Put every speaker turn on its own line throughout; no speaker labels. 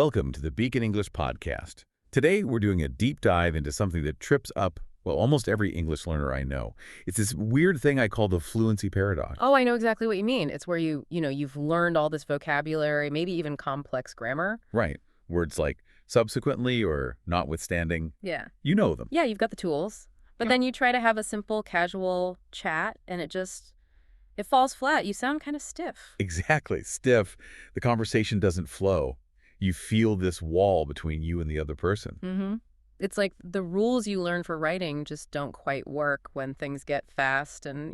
Welcome to the Beacon English Podcast. Today, we're doing a deep dive into something that trips up, well, almost every English learner I know. It's this weird thing I call the fluency paradox.
Oh, I know exactly what you mean. It's where you've learned all this vocabulary, maybe even complex grammar.
Right. Words like subsequently or notwithstanding.
Yeah.
You know them.
Yeah, you've got the tools. But
Yeah.
then you try to have a simple, casual chat, and it falls flat. You sound kind of stiff.
Exactly. Stiff. The conversation doesn't flow. You feel this wall between you and the other person.
Mm-hmm. It's like the rules you learn for writing just don't quite work when things get fast and,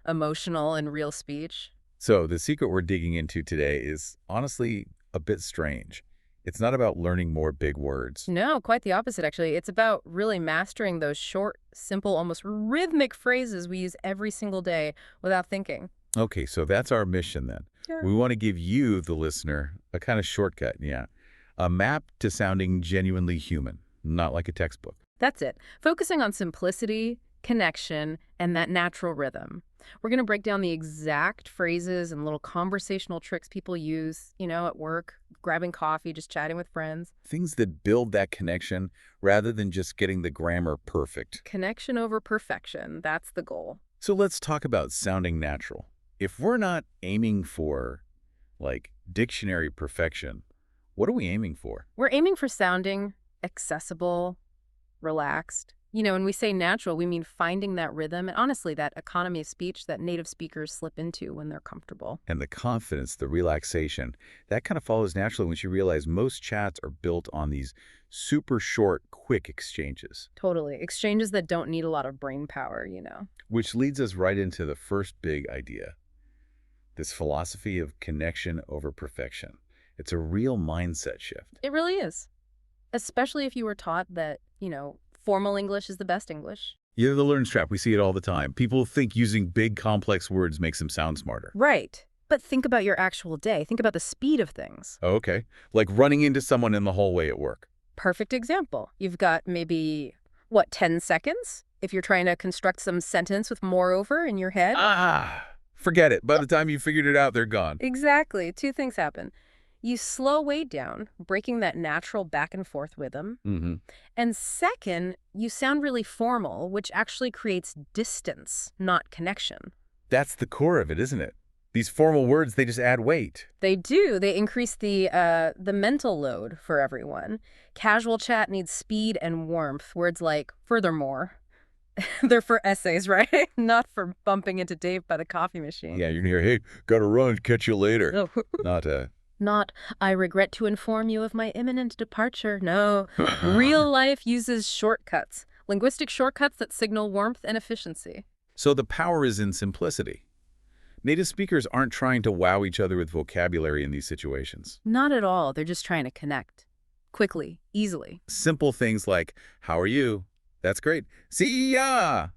emotional in real speech.
So the secret we're digging into today is honestly a bit strange. It's not about learning more big words.
No, quite the opposite, actually. It's about really mastering those short, simple, almost rhythmic phrases we use every single day without thinking.
Okay, so that's our mission then.
Yeah.
We want to give you, the listener, a kind of shortcut, a map to sounding genuinely human, not like a textbook.
That's it. Focusing on simplicity, connection, and that natural rhythm. We're going to break down the exact phrases and little conversational tricks people use, at work, grabbing coffee, just chatting with friends.
Things that build that connection rather than just getting the grammar perfect.
Connection over perfection. That's the goal.
So let's talk about sounding natural. If we're not aiming for, dictionary perfection, what are we aiming for?
We're aiming for sounding accessible, relaxed. When we say natural, we mean finding that rhythm and honestly, that economy of speech that native speakers slip into when they're comfortable.
And the confidence, the relaxation, that kind of follows naturally once you realize most chats are built on these super short, quick exchanges.
Totally. Exchanges that don't need a lot of brain power.
Which leads us right into the first big idea. This philosophy of connection over perfection. It's a real mindset shift.
It really is. Especially if you were taught that, formal English is the best English.
Yeah, the learn trap. We see it all the time. People think using big, complex words makes them sound smarter.
Right. But think about your actual day. Think about the speed of things.
Oh, okay. Like running into someone in the hallway at work.
Perfect example. You've got maybe, 10 seconds? If you're trying to construct some sentence with moreover in your head.
Forget it. By the time you figured it out, they're gone.
Exactly. Two things happen. You slow way down, breaking that natural back and forth rhythm.
Mm-hmm.
And second, you sound really formal, which actually creates distance, not connection.
That's the core of it, isn't it? These formal words, they just add weight.
They do. They increase the mental load for everyone. Casual chat needs speed and warmth. Words like furthermore. They're for essays, right? Not for bumping into Dave by the coffee machine.
Yeah, you're here, hey, gotta run, catch you later.
Oh. Not, I regret to inform you of my imminent departure. No. Real life uses shortcuts. Linguistic shortcuts that signal warmth and efficiency.
So the power is in simplicity. Native speakers aren't trying to wow each other with vocabulary in these situations.
Not at all. They're just trying to connect. Quickly, easily.
Simple things like, how are you? That's great. See ya!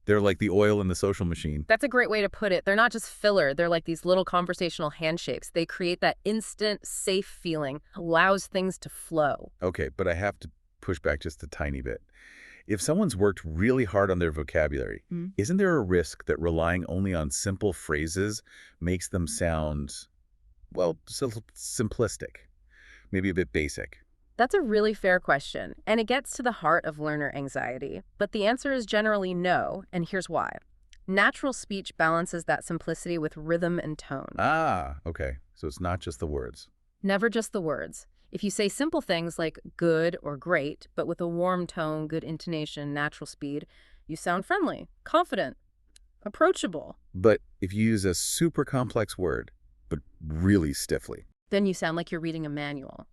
They're like the oil in the social machine.
That's a great way to put it. They're not just filler. They're like these little conversational handshakes. They create that instant, safe feeling, allows things to flow.
Okay, but I have to push back just a tiny bit. If someone's worked really hard on their vocabulary, isn't there a risk that relying only on simple phrases makes them sound, simplistic? Maybe a bit basic?
That's a really fair question, and it gets to the heart of learner anxiety. But the answer is generally no, and here's why. Natural speech balances that simplicity with rhythm and tone.
Okay. So it's not just the words.
Never just the words. If you say simple things like good or great, but with a warm tone, good intonation, natural speed, you sound friendly, confident, approachable.
But if you use a super complex word, but really stiffly,
then you sound like you're reading a manual.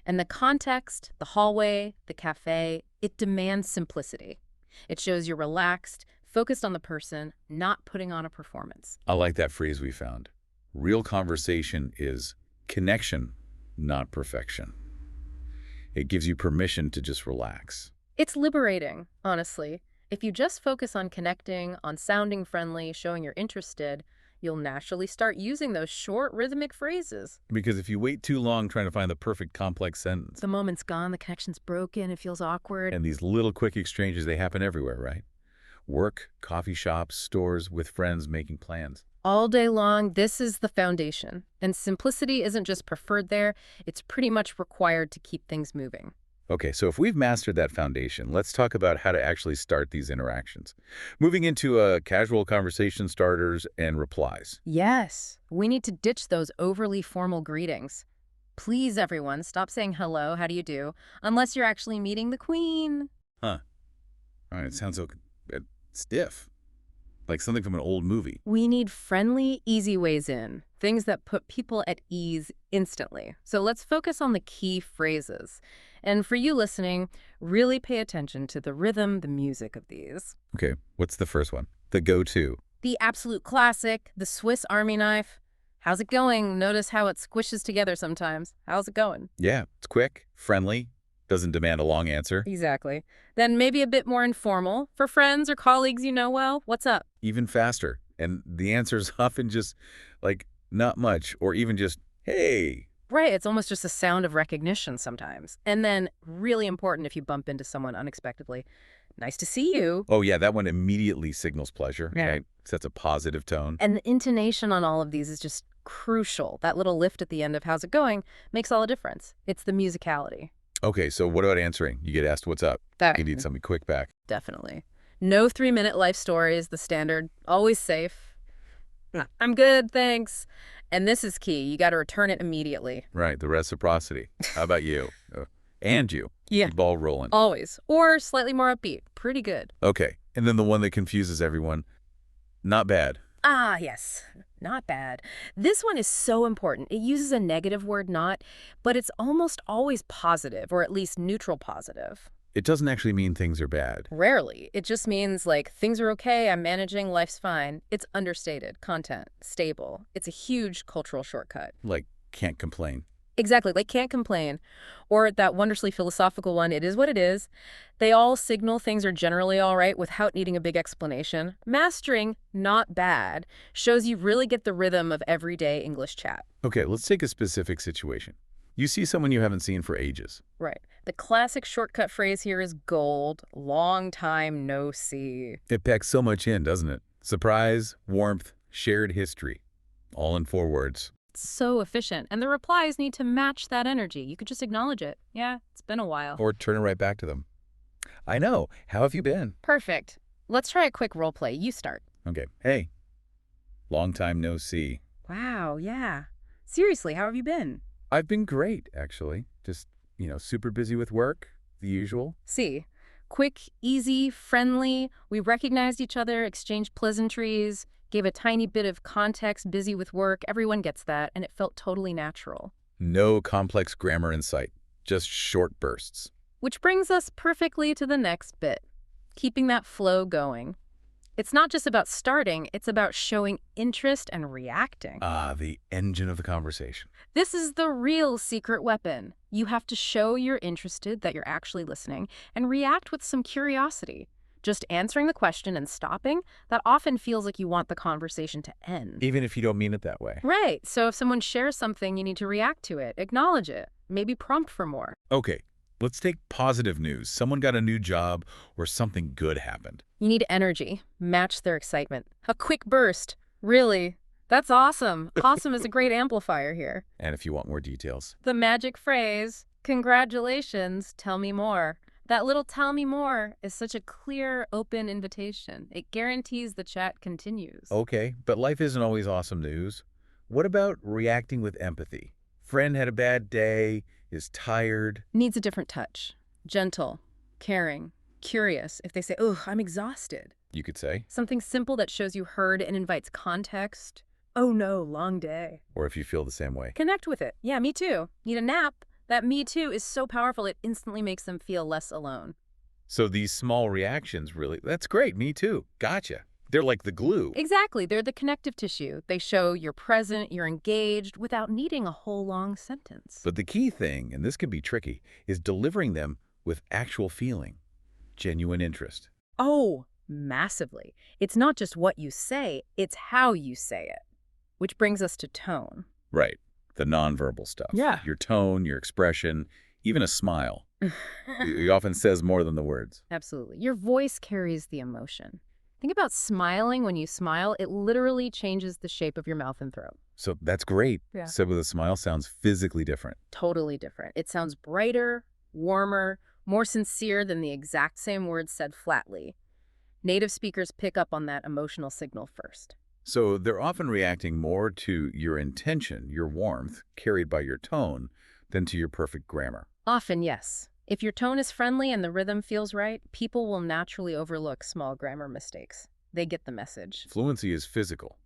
And the context, the hallway, the cafe, it demands simplicity. It shows you're relaxed, focused on the person, not putting on a performance.
I like that phrase we found. Real conversation is connection, not perfection. It gives you permission to just relax.
It's liberating, honestly. If you just focus on connecting, on sounding friendly, showing you're interested, you'll naturally start using those short rhythmic phrases.
Because if you wait too long trying to find the perfect complex sentence,
the moment's gone, the connection's broken, it feels awkward.
And these little quick exchanges, they happen everywhere, right? Work, coffee shops, stores, with friends making plans.
All day long, this is the foundation. And simplicity isn't just preferred there, it's pretty much required to keep things moving.
Okay, so if we've mastered that foundation, let's talk about how to actually start these interactions. Moving into casual conversation starters and replies.
Yes, we need to ditch those overly formal greetings. Please, everyone, stop saying hello, how do you do, unless you're actually meeting the queen.
Huh. All right, it sounds so stiff, like something from an old movie.
We need friendly, easy ways in, things that put people at ease instantly. So let's focus on the key phrases. And for you listening, really pay attention to the rhythm, the music of these.
Okay, what's the first one? The go-to.
The absolute classic, the Swiss Army knife. How's it going? Notice how it squishes together sometimes. How's it going?
Yeah, it's quick, friendly, doesn't demand a long answer.
Exactly. Then maybe a bit more informal. For friends or colleagues you know well, what's up?
Even faster. And the answer's often just like, not much, or even just, hey.
Right, it's almost just a sound of recognition sometimes. And then, really important if you bump into someone unexpectedly, nice to see you.
Oh yeah, that one immediately signals pleasure,
Yeah.
right? Sets a positive tone.
And the intonation on all of these is just crucial. That little lift at the end of how's it going makes all the difference. It's the musicality.
Okay, so what about answering? You get asked what's up.
That
You need something quick back.
definitely. No 3-minute life stories, the standard. Always safe. I'm good, thanks. And this is key. You got to return it immediately.
Right, the reciprocity. How about you? And you.
Yeah.
Keep ball rolling.
Always. Or slightly more upbeat. Pretty good.
Okay, and then the one that confuses everyone. Not bad.
Ah, yes. Not bad. This one is so important. It uses a negative word, not, but it's almost always positive, or at least neutral positive.
It doesn't actually mean things are bad.
Rarely. It just means, like, things are okay, I'm managing, life's fine. It's understated, content, stable. It's a huge cultural shortcut.
Like, can't complain.
Exactly, like can't complain. Or that wondrously philosophical one, it is what it is. They all signal things are generally all right without needing a big explanation. Mastering, not bad, shows you really get the rhythm of everyday English chat.
Okay, let's take a specific situation. You see someone you haven't seen for ages.
Right. The classic shortcut phrase here is gold, long time no see.
It packs so much in, doesn't it? Surprise, warmth, shared history. All in 4 words.
So efficient. And the replies need to match that energy. You could just acknowledge it. Yeah, it's been a while.
Or turn it right back to them. I know. How have you been?
Perfect. Let's try a quick role play. You start.
Okay. Hey. Long time no see.
Wow, yeah. Seriously, how have you been?
I've been great, actually. Just, super busy with work, the usual.
See. Quick, easy, friendly. We recognized each other, exchanged pleasantries, gave a tiny bit of context, busy with work. Everyone gets that, and it felt totally natural.
No complex grammar in sight. Just short bursts.
Which brings us perfectly to the next bit. Keeping that flow going. It's not just about starting, it's about showing interest and reacting.
Ah, the engine of the conversation.
This is the real secret weapon. You have to show you're interested, that you're actually listening, and react with some curiosity. Just answering the question and stopping, that often feels like you want the conversation to end.
Even if you don't mean it that way.
Right. So if someone shares something, you need to react to it, acknowledge it, maybe prompt for more.
Okay, let's take positive news. Someone got a new job or something good happened.
You need energy. Match their excitement. A quick burst. Really? That's awesome. Awesome is a great amplifier here.
And if you want more details.
The magic phrase, congratulations, tell me more. That little tell me more is such a clear, open invitation. It guarantees the chat continues.
Okay, but life isn't always awesome news. What about reacting with empathy? Friend had a bad day, is tired.
Needs a different touch. Gentle, caring, curious. If they say, "Ugh, I'm exhausted."
You could say.
Something simple that shows you heard and invites context. "Oh no, long day."
Or if you feel the same way.
Connect with it. Yeah, me too. Need a nap? That me too is so powerful it instantly makes them feel less alone.
So these small reactions really, that's great, me too. Gotcha. They're like the glue.
Exactly. They're the connective tissue. They show you're present, you're engaged, without needing a whole long sentence.
But the key thing, and this can be tricky, is delivering them with actual feeling, genuine interest.
Oh, massively. It's not just what you say, it's how you say it. Which brings us to tone.
Right. The nonverbal stuff.
Yeah.
Your tone, your expression, even a smile. It often says more than the words.
Absolutely. Your voice carries the emotion. Think about smiling. When you smile, it literally changes the shape of your mouth and throat.
So that's great.
Yeah.
Said with a smile sounds physically different.
Totally different. It sounds brighter, warmer, more sincere than the exact same words said flatly. Native speakers pick up on that emotional signal first.
So they're often reacting more to your intention, your warmth, carried by your tone, than to your perfect grammar.
Often, yes. If your tone is friendly and the rhythm feels right, people will naturally overlook small grammar mistakes. They get the message.
Fluency is physical.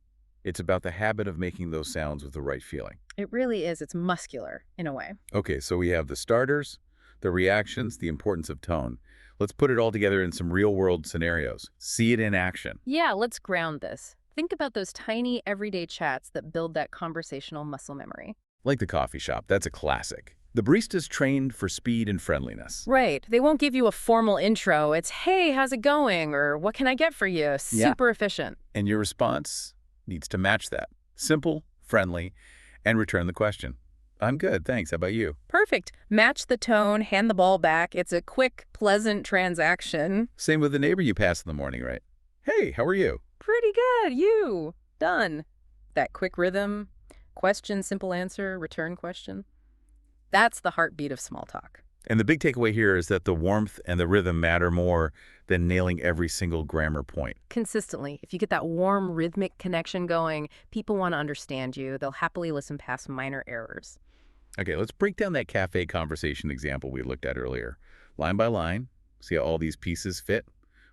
It's about the habit of making those sounds with the right feeling.
It really is. It's muscular, in a way.
Okay, so we have the starters, the reactions, the importance of tone. Let's put it all together in some real-world scenarios. See it in action.
Yeah, let's ground this. Think about those tiny, everyday chats that build that conversational muscle memory.
Like the coffee shop, that's a classic. The barista's trained for speed and friendliness.
Right. They won't give you a formal intro. It's, hey, how's it going? Or what can I get for you? Super efficient.
And your response needs to match that. Simple, friendly, and return the question. I'm good, thanks. How about you?
Perfect. Match the tone, hand the ball back. It's a quick, pleasant transaction.
Same with the neighbor you pass in the morning, right? Hey, how are you?
Pretty good. You. Done. That quick rhythm, question, simple answer, return question. That's the heartbeat of small talk.
And the big takeaway here is that the warmth and the rhythm matter more than nailing every single grammar point.
Consistently, if you get that warm, rhythmic connection going, people want to understand you. They'll happily listen past minor errors.
Okay, let's break down that cafe conversation example we looked at earlier. Line by line, see how all these pieces fit?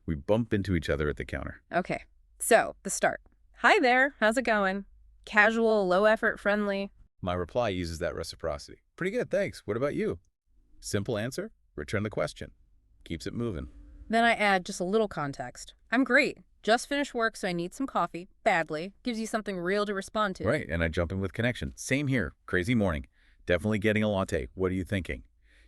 We bump into each other at the counter.
Okay, so the start. Hi there, how's it going? Casual, low effort, friendly.
My reply uses that reciprocity. Pretty good, thanks. What about you? Simple answer, return the question. Keeps it moving.
Then I add just a little context. I'm great. Just finished work, so I need some coffee. Badly. Gives you something real to respond to.
Right, and I jump in with connection. Same here. Crazy morning. Definitely getting a latte. What are you thinking?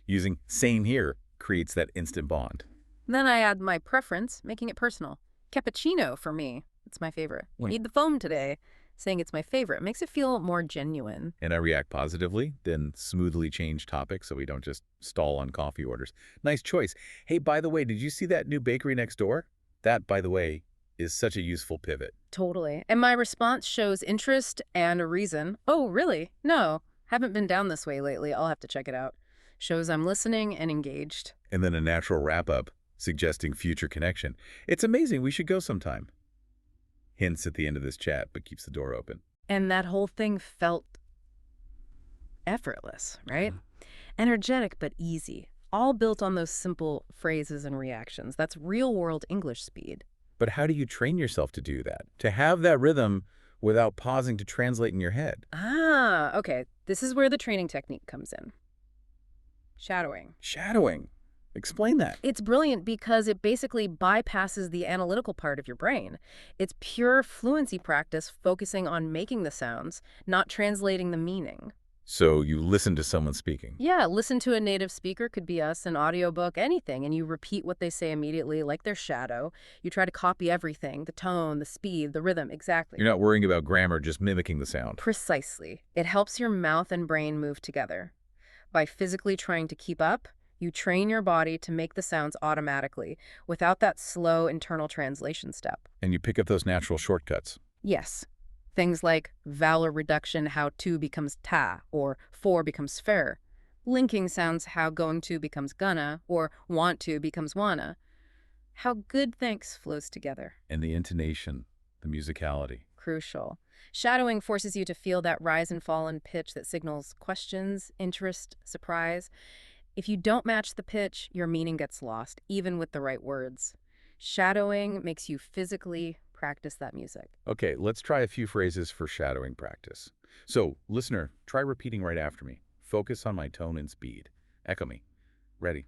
Using same here creates that instant bond.
Then I add my preference, making it personal. Cappuccino for me. It's my favorite.
Wait.
Need the foam today. Saying it's my favorite makes it feel more genuine.
And I react positively, then smoothly change topics so we don't just stall on coffee orders. Nice choice. Hey, by the way, did you see that new bakery next door? That, by the way, is such a useful pivot.
Totally. And my response shows interest and a reason. Oh, really? No. Haven't been down this way lately. I'll have to check it out. Shows I'm listening and engaged.
And then a natural wrap-up, suggesting future connection. It's amazing. We should go sometime. Hints at the end of this chat, but keeps the door open.
And that whole thing felt effortless, right? Energetic but easy. All built on those simple phrases and reactions. That's real-world English speed.
But how do you train yourself to do that? To have that rhythm without pausing to translate in your head?
Ah, okay. This is where the training technique comes in. Shadowing.
Shadowing. Explain that.
It's brilliant because it basically bypasses the analytical part of your brain. It's pure fluency practice focusing on making the sounds, not translating the meaning.
So you listen to someone speaking.
Yeah, listen to a native speaker, could be us, an audiobook, anything, and you repeat what they say immediately like their shadow. You try to copy everything, the tone, the speed, the rhythm, exactly.
You're not worrying about grammar, just mimicking the sound.
Precisely. It helps your mouth and brain move together. By physically trying to keep up, you train your body to make the sounds automatically, without that slow internal translation step.
And you pick up those natural shortcuts.
Yes. Things like vowel reduction, how to becomes ta, or for becomes fair. Linking sounds, how going to becomes gonna, or want to becomes wanna. How good thanks flows together.
And the intonation, the musicality.
Crucial. Shadowing forces you to feel that rise and fall in pitch that signals questions, interest, surprise. If you don't match the pitch, your meaning gets lost, even with the right words. Shadowing makes you physically practice that music.
Okay, let's try a few phrases for shadowing practice. So, listener, try repeating right after me. Focus on my tone and speed. Echo me. Ready?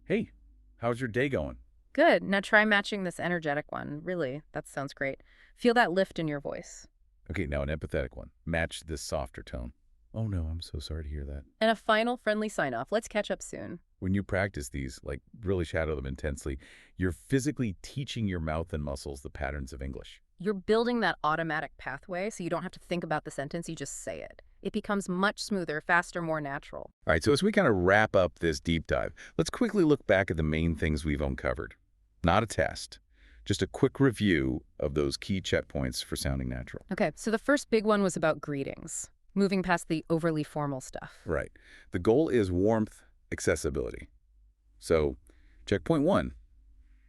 Hey, how's your day going?
Good. Now try matching this energetic one. Really, that sounds great. Feel that lift in your voice.
Okay, now an empathetic one. Match this softer tone. Oh no, I'm so sorry to hear that.
And a final friendly sign-off. Let's catch up soon.
When you practice these, like really shadow them intensely, you're physically teaching your mouth and muscles the patterns of English.
You're building that automatic pathway so you don't have to think about the sentence, you just say it. It becomes much smoother, faster, more natural.
All right, so as we kind of wrap up this deep dive, let's quickly look back at the main things we've uncovered. Not a test, Just a quick review of those key checkpoints for sounding natural.
Okay, so the first big one was about greetings, moving past the overly formal stuff.
Right. The goal is warmth, accessibility. So, checkpoint 1.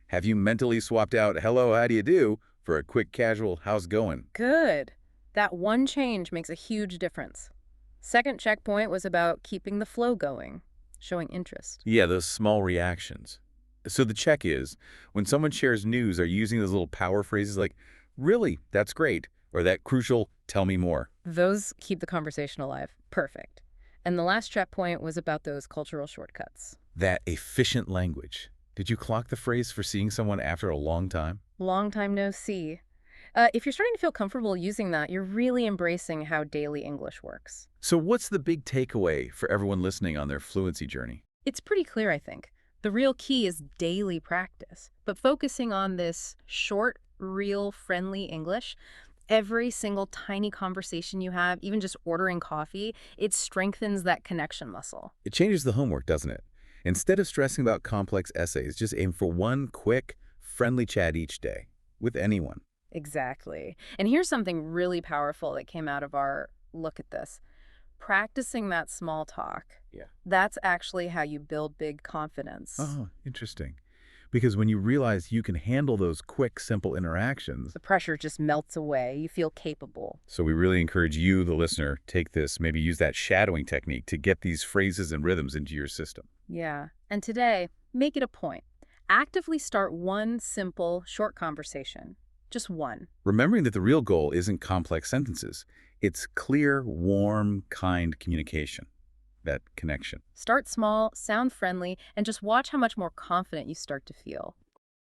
Have you mentally swapped out hello, how do you do for a quick casual how's going?
Good. That one change makes a huge difference. Second checkpoint was about keeping the flow going, showing interest.
Yeah, those small reactions. So the check is, when someone shares news, are you using those little power phrases like, really, that's great, or that crucial, tell me more?
Those keep the conversation alive. Perfect. And the last checkpoint was about those cultural shortcuts.
That efficient language. Did you clock the phrase for seeing someone after a long time?
Long time no see. If you're starting to feel comfortable using that, you're really embracing how daily English works.
So what's the big takeaway for everyone listening on their fluency journey?
It's pretty clear, I think. The real key is daily practice, but focusing on this short, real, friendly English, every single tiny conversation you have, even just ordering coffee, it strengthens that connection muscle.
It changes the homework, doesn't it? Instead of stressing about complex essays, just aim for one quick, friendly chat each day with anyone.
Exactly. And here's something really powerful that came out of our look at this. Practicing that small talk.
Yeah.
That's actually how you build big confidence.
Oh, interesting. Because when you realize you can handle those quick, simple interactions.
The pressure just melts away. You feel capable.
So we really encourage you, the listener, take this, maybe use that shadowing technique to get these phrases and rhythms into your system.
Yeah. And today, make it a point. Actively start one simple, short conversation. Just one.
Remembering that the real goal isn't complex sentences. It's clear, warm, kind communication. That connection.
Start small, sound friendly, and just watch how much more confident you start to feel.